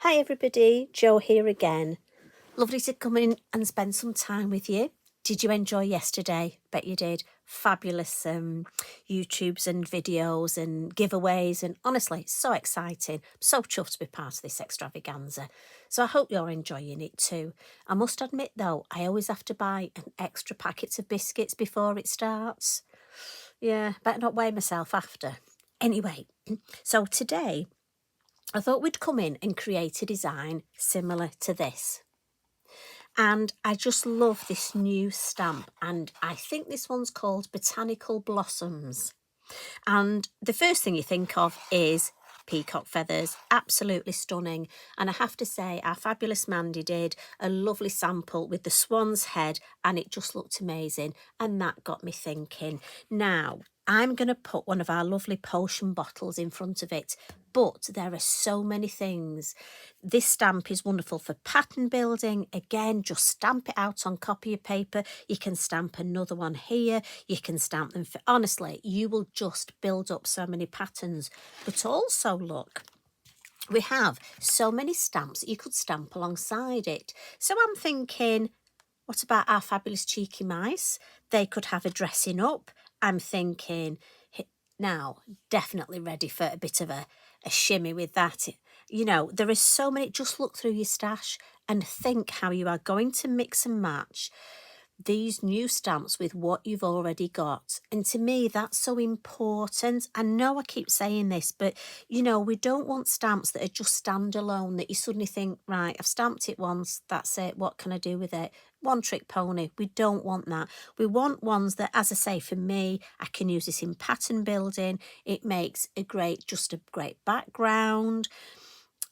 Hi everybody, Jo here again. Lovely to come in and spend some time with you. Did you enjoy yesterday? Bet you did. Fabulous YouTubes and videos and giveaways, and honestly, so exciting. I'm so chuffed to be part of this extravaganza. So I hope you're enjoying it too. I must admit though, I always have to buy an extra packet of biscuits before it starts. Yeah, better not weigh myself after. Anyway, so today I thought we'd come in and create a design similar to this. And I just love this new stamp, and I think this one's called Botanical Blossoms. And the first thing you think of is peacock feathers, absolutely stunning. And I have to say, our fabulous Mandy did a lovely sample with the swan's head, and it just looked amazing. And that got me thinking, now I'm going to put one of our lovely potion bottles in front of it, but there are so many things. This stamp is wonderful for pattern building. Again, just stamp it out on copy of paper. You can stamp another one here. You can stamp them. Honestly, you will just build up so many patterns. But also, look, we have so many stamps that you could stamp alongside it. So I'm thinking, what about our fabulous cheeky mice? They could have a dressing up. I'm thinking, now, definitely ready for a bit of a shimmy with that. You know, there is so many. Just look through your stash and think how you are going to mix and match these new stamps with what you've already got. And to me, that's so important. I know I keep saying this, but you know, we don't want stamps that are just standalone, that you suddenly think, right, I've stamped it once, that's it, what can I do with it? One trick pony. We don't want that. We want ones that, as I say, for me, I can use this in pattern building. It makes a great background.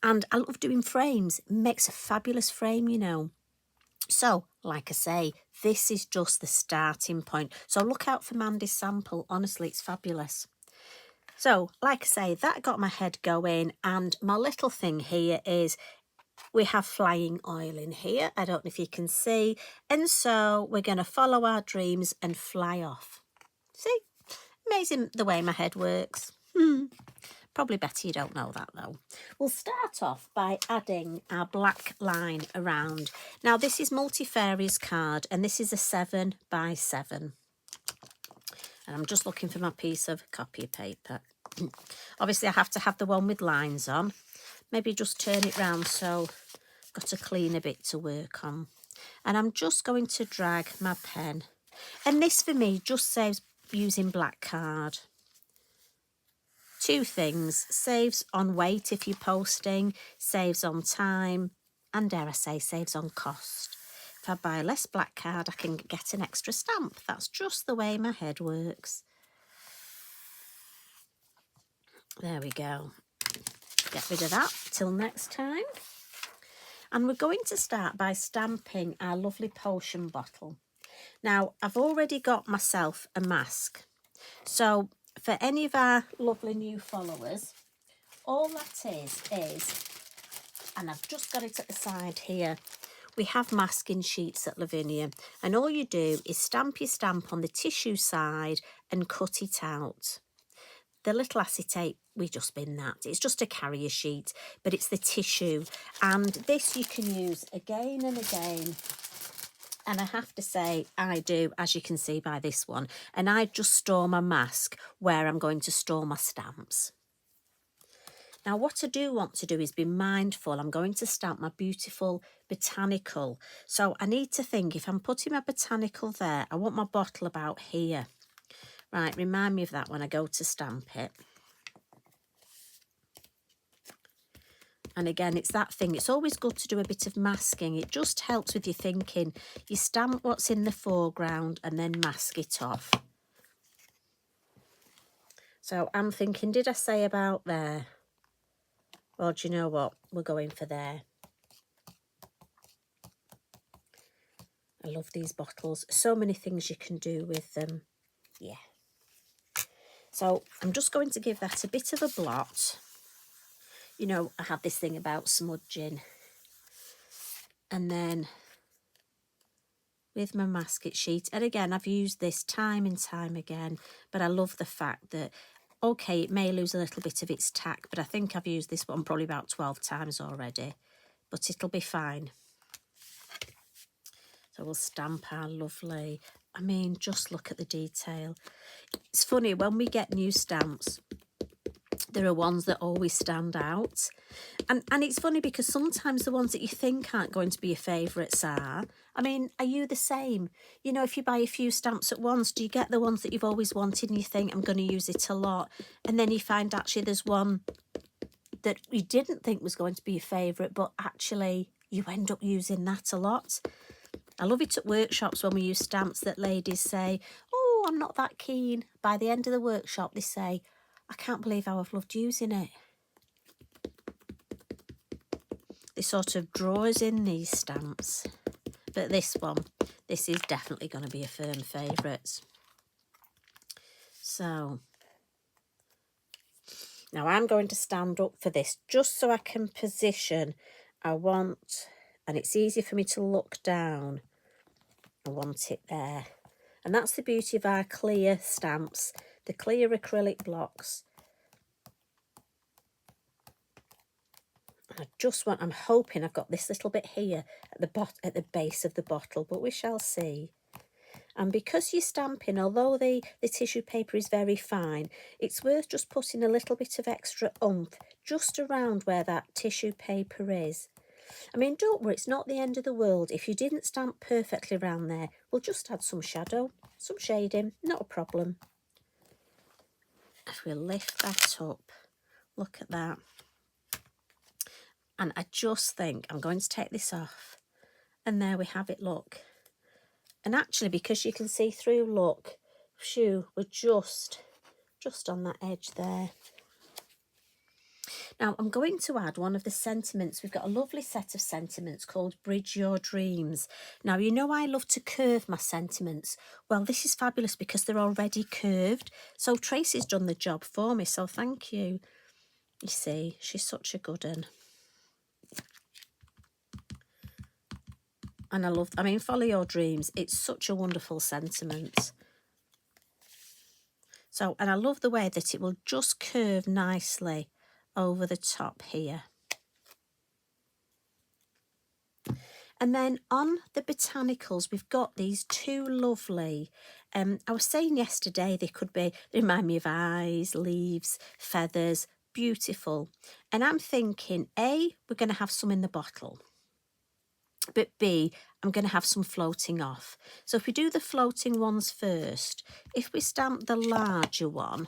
And I love doing frames. It makes a fabulous frame, you know. So, like I say, this is just the starting point. So look out for Mandy's sample. Honestly, it's fabulous. So, like I say, that got my head going. And my little thing here is we have flying oil in here. I don't know if you can see. And so we're going to follow our dreams and fly off. See? Amazing the way my head works. Probably better you don't know that though. We'll start off by adding our black line around. Now this is Multifarious card, and this is a 7 by 7. And I'm just looking for my piece of copy paper. Obviously I have to have the one with lines on. Maybe just turn it round so I've got a cleaner bit to work on. And I'm just going to drag my pen. And this for me just saves using black card. Two things: saves on weight if you're posting, saves on time, and dare I say, saves on cost. If I buy less black card, I can get an extra stamp. That's just the way my head works. There we go. Get rid of that till next time. And we're going to start by stamping our lovely potion bottle. Now, I've already got myself a mask. So for any of our lovely new followers, all that is, and I've just got it at the side here, we have masking sheets at Lavinia, and all you do is stamp your stamp on the tissue side and cut it out. The little acetate, we just bin that. It's just a carrier sheet, but it's the tissue. And this you can use again and again. And I have to say, I do, as you can see by this one. And I just store my mask where I'm going to store my stamps. Now, what I do want to do is be mindful. I'm going to stamp my beautiful botanical. So I need to think, if I'm putting my botanical there, I want my bottle about here. Right, remind me of that when I go to stamp it. And again, it's that thing. It's always good to do a bit of masking. It just helps with your thinking. You stamp what's in the foreground and then mask it off. So I'm thinking, did I say about there? Well, do you know what? We're going for there. I love these bottles. So many things you can do with them. Yeah. So I'm just going to give that a bit of a blot. You know, I have this thing about smudging. And then with my masking sheet, and again, I've used this time and time again, but I love the fact that Okay, it may lose a little bit of its tack, but I think I've used this one probably about 12 times already, but it'll be fine. So we'll stamp our lovely, I mean, just look at the detail. It's funny, when we get new stamps, there are ones that always stand out. And it's funny because sometimes the ones that you think aren't going to be your favourites are. I mean, are you the same? You know, if you buy a few stamps at once, do you get the ones that you've always wanted and you think, I'm going to use it a lot? And then you find actually there's one that you didn't think was going to be your favourite, but actually you end up using that a lot. I love it at workshops when we use stamps that ladies say, oh, I'm not that keen. By the end of the workshop, they say, I can't believe how I've loved using it. They sort of draw us in, these stamps. But this one, this is definitely going to be a firm favourite. So, now I'm going to stand up for this just so I can position. I want, and it's easy for me to look down. I want it there. And that's the beauty of our clear stamps, the clear acrylic blocks. I just want, I'm hoping I've got this little bit here at the base of the bottle, but we shall see. And because you're stamping, although the tissue paper is very fine, it's worth just putting a little bit of extra oomph just around where that tissue paper is. I mean, don't worry, it's not the end of the world. If you didn't stamp perfectly around there, we'll just add some shadow, some shading, not a problem. If we lift that up, look at that. And I just think I'm going to take this off. And there we have it, look. And actually, because you can see through, look, phew, we're just on that edge there. Now, I'm going to add one of the sentiments. We've got a lovely set of sentiments called Bridge Your Dreams. Now, you know I love to curve my sentiments. Well, this is fabulous because they're already curved. So Tracey's done the job for me, so thank you. You see, she's such a good one. And I mean, follow your dreams. It's such a wonderful sentiment. So, and I love the way that it will just curve nicely over the top here. And then on the botanicals, we've got these two lovely, I was saying yesterday they remind me of eyes, leaves, feathers, beautiful. And I'm thinking, A, we're going to have some in the bottle. But B, I'm going to have some floating off. So if we do the floating ones first, if we stamp the larger one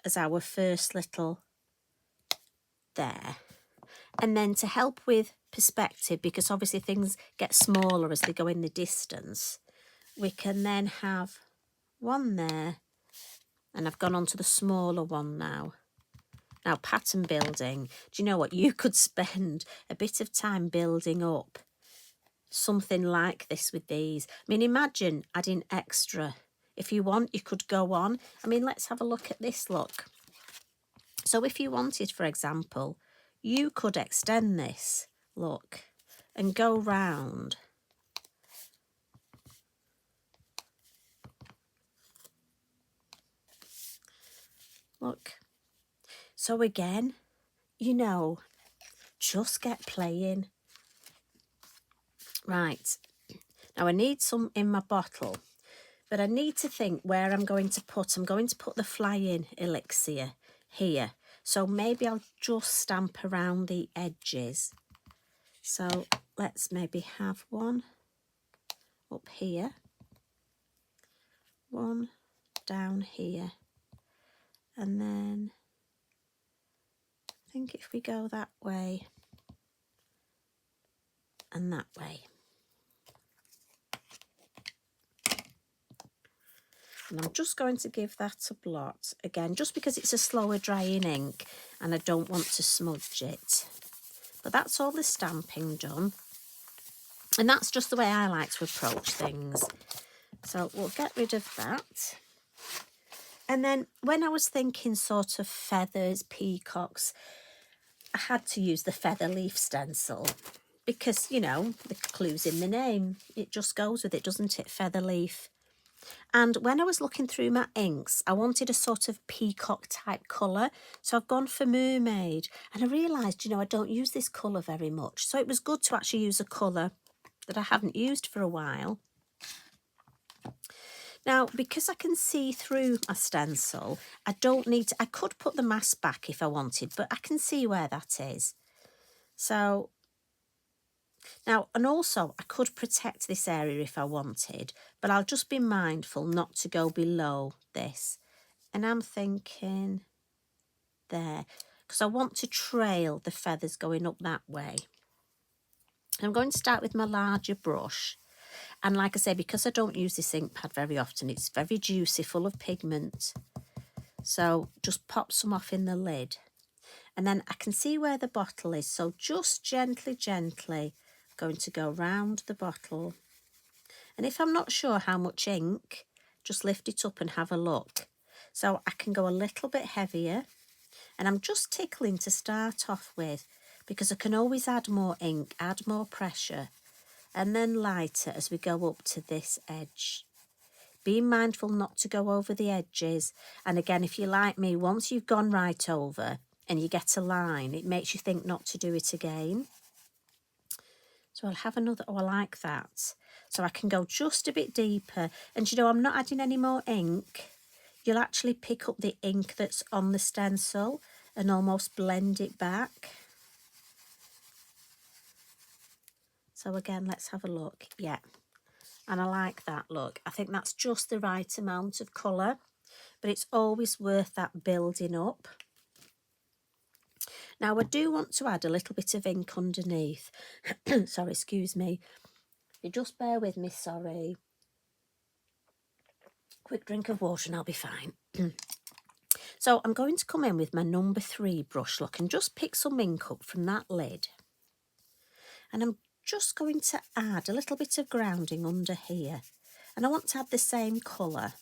as our first little there, and then to help with perspective, because obviously things get smaller as they go in the distance, we can then have one there, and I've gone on to the smaller one now. Now, pattern building, do you know what? You could spend a bit of time building up something like this with these. I mean, imagine adding extra. If you want, you could go on. I mean, let's have a look at this, look. So if you wanted, for example, you could extend this, look, and go round. Look. So again, you know, just get playing. Right. Now I need some in my bottle, but I need to think where I'm going to put. I'm going to put the fly-in elixir here. So maybe I'll just stamp around the edges. So let's maybe have one up here, one down here, and then I think if we go that way and that way. And I'm just going to give that a blot again, just because it's a slower drying ink and I don't want to smudge it. But that's all the stamping done. And that's just the way I like to approach things. So we'll get rid of that. And then when I was thinking sort of feathers, peacocks, I had to use the feather leaf stencil because, you know, the clue's in the name. It just goes with it, doesn't it? Feather leaf. And when I was looking through my inks, I wanted a sort of peacock type colour. So I've gone for Mermaid. And I realised, you know, I don't use this colour very much. So it was good to actually use a colour that I hadn't used for a while. Now, because I can see through my stencil, I don't need to, I could put the mask back if I wanted, but I can see where that is. So, now, and also I could protect this area if I wanted, but I'll just be mindful not to go below this. And I'm thinking there, because I want to trail the feathers going up that way. I'm going to start with my larger brush. And like I say, because I don't use this ink pad very often, it's very juicy, full of pigment. So just pop some off in the lid. And then I can see where the bottle is. So just gently, gently going to go round the bottle. And if I'm not sure how much ink, just lift it up and have a look. So I can go a little bit heavier. And I'm just tickling to start off with, because I can always add more ink, add more pressure, and then lighter as we go up to this edge. Being mindful not to go over the edges. And again, if you're like me, once you've gone right over and you get a line, it makes you think not to do it again. So I'll have another, oh, I like that. So I can go just a bit deeper. And you know, I'm not adding any more ink. You'll actually pick up the ink that's on the stencil and almost blend it back. So again, let's have a look. Yeah. And I like that look. I think that's just the right amount of colour, but it's always worth that building up. Now I do want to add a little bit of ink underneath. Sorry, excuse me. You just bear with me, sorry. Quick drink of water and I'll be fine. So I'm going to come in with my number 3 brush, look, and just pick some ink up from that lid. And I'm just going to add a little bit of grounding under here. And I want to add the same colour.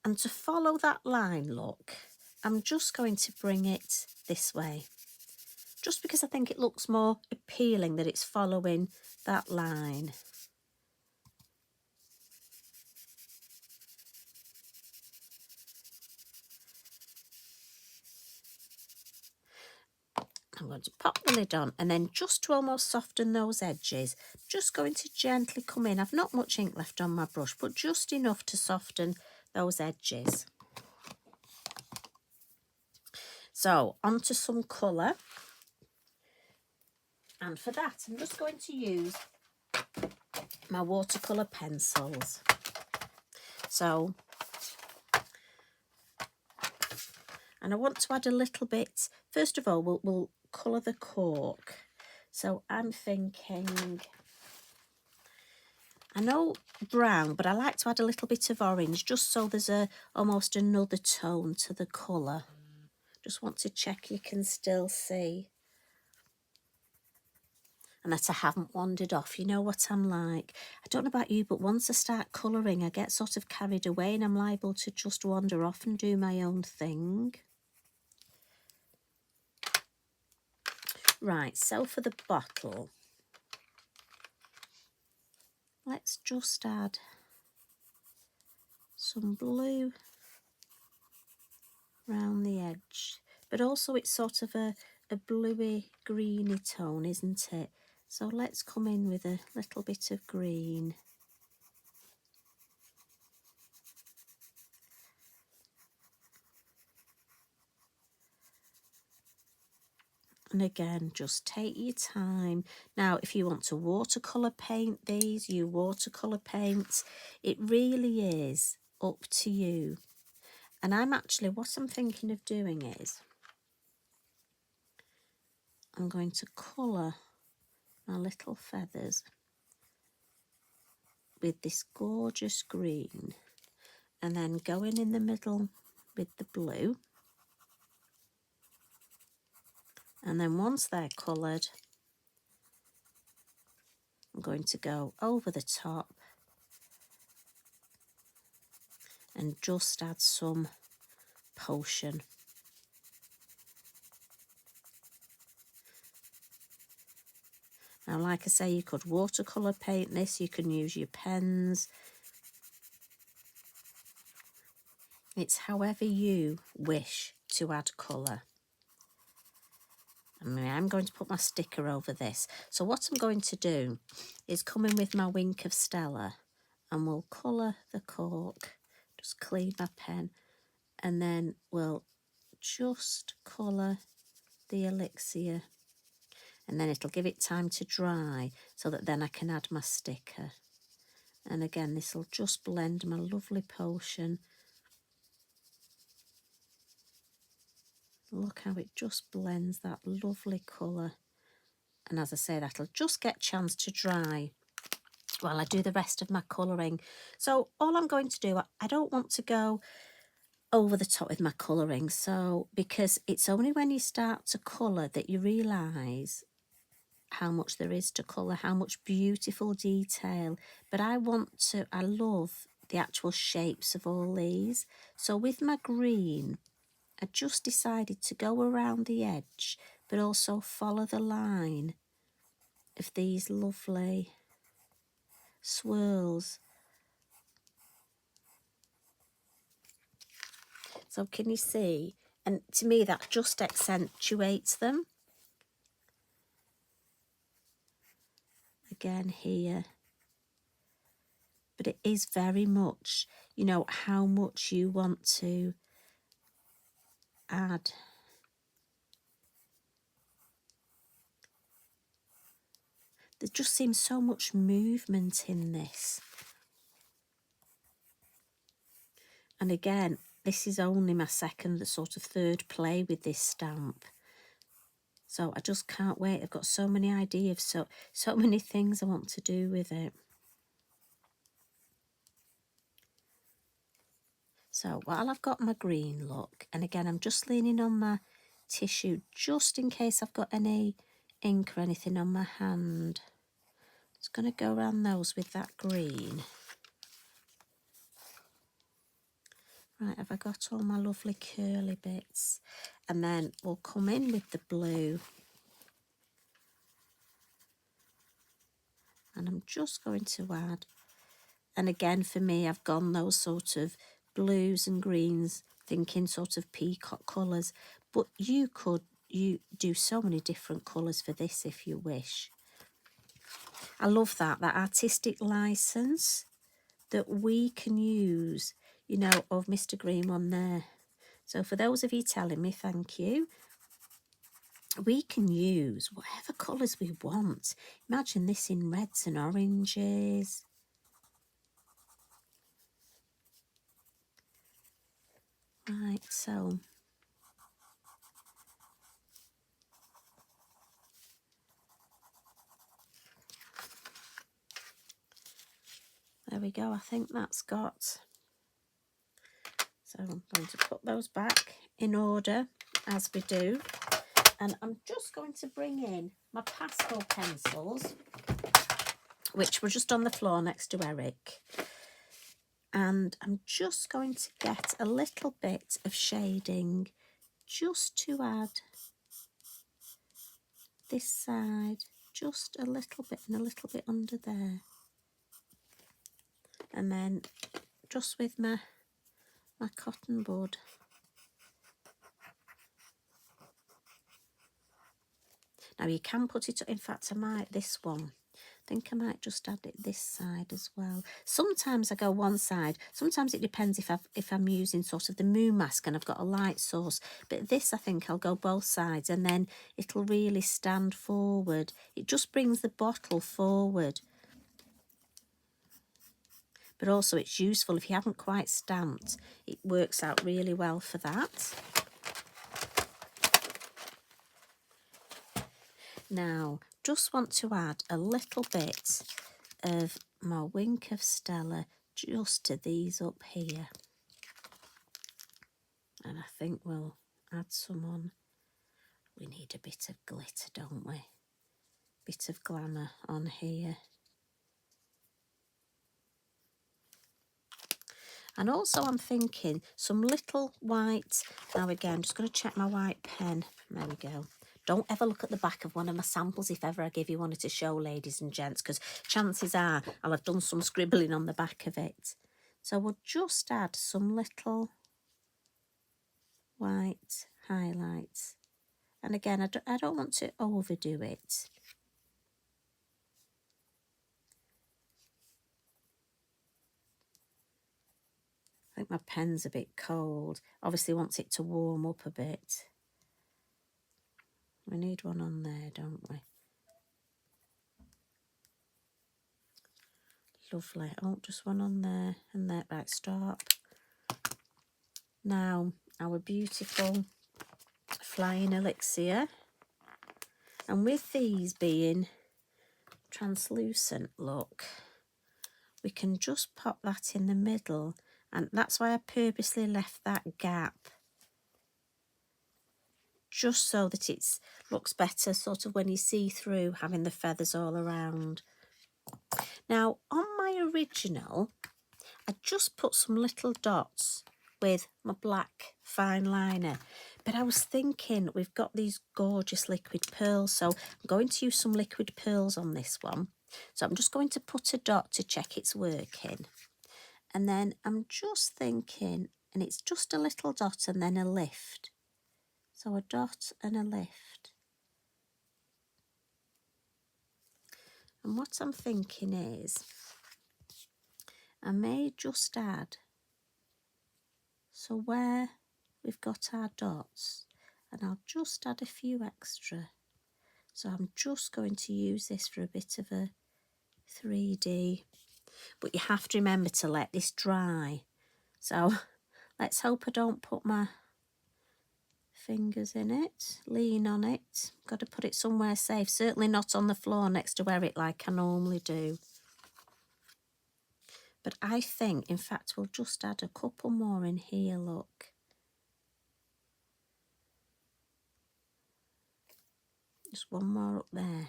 And to follow that line, look, I'm just going to bring it this way. Just because I think it looks more appealing that it's following that line. I'm going to pop the lid on, and then just to almost soften those edges, just going to gently come in. I've not much ink left on my brush, but just enough to soften those edges. So onto some colour. And for that, I'm just going to use my watercolour pencils. So, and I want to add a little bit, first of all, we'll colour the cork. So I'm thinking, I know brown, but I like to add a little bit of orange, just so there's almost another tone to the colour. Just want to check you can still see. And that I haven't wandered off. You know what I'm like. I don't know about you, but once I start colouring, I get sort of carried away and I'm liable to just wander off and do my own thing. Right, so for the bottle, let's just add some blue around the edge. But also it's sort of a bluey, greeny tone, isn't it? So let's come in with a little bit of green. And again, just take your time. Now, if you want to watercolour paint these, you watercolour paint. It really is up to you. And what I'm thinking of doing is, I'm going to colour my little feathers with this gorgeous green. And then going in the middle with the blue. And then once they're coloured, I'm going to go over the top and just add some potion. Now, like I say, you could watercolour paint this, you can use your pens. It's however you wish to add colour. I mean, I'm going to put my sticker over this. So what I'm going to do is come in with my Wink of Stella and we'll colour the cork. Just clean my pen and then we'll just colour the Elixir, and then it'll give it time to dry so that then I can add my sticker. And again, this will just blend my lovely potion. Look how it just blends that lovely colour. And as I say, that'll just get a chance to dry while I do the rest of my colouring. So all I'm going to do, I don't want to go over the top with my colouring, so because it's only when you start to colour that you realise how much there is to colour, how much beautiful detail. But I love the actual shapes of all these. So with my green, I just decided to go around the edge, but also follow the line of these lovely swirls. So can you see? And to me, that just accentuates them. Again here. But it is very much, you know, how much you want to add. There just seems so much movement in this. And again, this is only my third play with this stamp. So I just can't wait. I've got so many ideas, so many things I want to do with it. So while I've got my green look, and again, I'm just leaning on my tissue just in case I've got any ink or anything on my hand. Just going to go around those with that green. Right, have I got all my lovely curly bits? And then we'll come in with the blue. And I'm just going to add, and again for me, I've gone those sort of blues and greens, thinking sort of peacock colours. But you do so many different colours for this if you wish. I love that artistic licence that we can use, you know, of Mr. Green one there. So for those of you telling me, thank you. We can use whatever colours we want. Imagine this in reds and oranges. Right, so there we go. I think that's got. So I'm going to put those back in order as we do. And I'm just going to bring in my pastel pencils, which were just on the floor next to Eric. And I'm just going to get a little bit of shading just to add this side, just a little bit and a little bit under there. And then just with my cotton bud. Now you can put it, in fact I might, this one, I think I might just add it this side as well. Sometimes I go one side, sometimes it depends if I'm using sort of the moon mask and I've got a light source, but this I think I'll go both sides and then it'll really stand forward. It just brings the bottle forward. But also it's useful if you haven't quite stamped, it works out really well for that. Now, just want to add a little bit of my Wink of Stella just to these up here. And I think we'll add some on. We need a bit of glitter, don't we? Bit of glamour on here. And also I'm thinking some little white, now again, I'm just going to check my white pen. There we go. Don't ever look at the back of one of my samples if ever I give you one to show, ladies and gents, because chances are I'll have done some scribbling on the back of it. So we'll just add some little white highlights. And again, I don't want to overdo it. I think my pen's a bit cold. Obviously want it to warm up a bit. We need one on there, don't we? Lovely. Oh, just one on there and there. Right, stop. Now, our beautiful flying elixir. And with these being translucent, look, we can just pop that in the middle. And that's why I purposely left that gap. Just so that it looks better sort of when you see through, having the feathers all around. Now, on my original, I just put some little dots with my black fine liner. But I was thinking, we've got these gorgeous liquid pearls, so I'm going to use some liquid pearls on this one. So I'm just going to put a dot to check it's working. And then I'm just thinking, and it's just a little dot and then a lift. So a dot and a lift. And what I'm thinking is, I may just add, so where we've got our dots, and I'll just add a few extra. So I'm just going to use this for a bit of a 3D, but you have to remember to let this dry. So let's hope I don't put my fingers in it, lean on it. Got to put it somewhere safe, certainly not on the floor next to where it like I normally do. But I think, in fact, we'll just add a couple more in here, look. Just one more up there.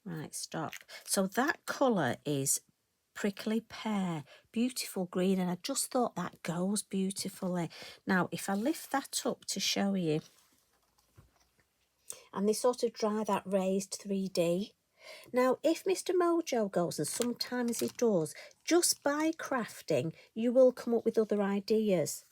Right, stop. So that colour is Prickly Pear, beautiful green, and I just thought that goes beautifully. Now, if I lift that up to show you, and they sort of dry that raised 3D. Now, if Mr. Mojo goes, and sometimes he does, just by crafting, you will come up with other ideas.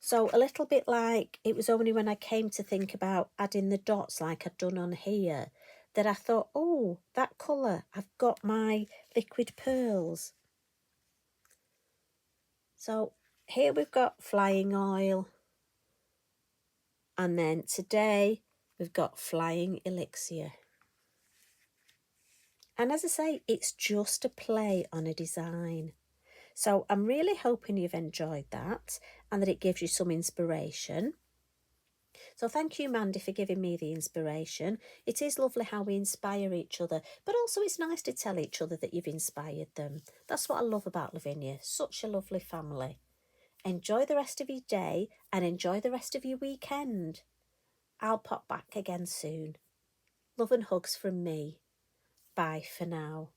So a little bit like, it was only when I came to think about adding the dots like I'd done on here, that I thought, oh, that colour, I've got my liquid pearls. So here we've got flying oil. And then today we've got flying elixir. And as I say, it's just a play on a design. So I'm really hoping you've enjoyed that and that it gives you some inspiration. So thank you, Mandy, for giving me the inspiration. It is lovely how we inspire each other, but also it's nice to tell each other that you've inspired them. That's what I love about Lavinia. Such a lovely family. Enjoy the rest of your day and enjoy the rest of your weekend. I'll pop back again soon. Love and hugs from me. Bye for now.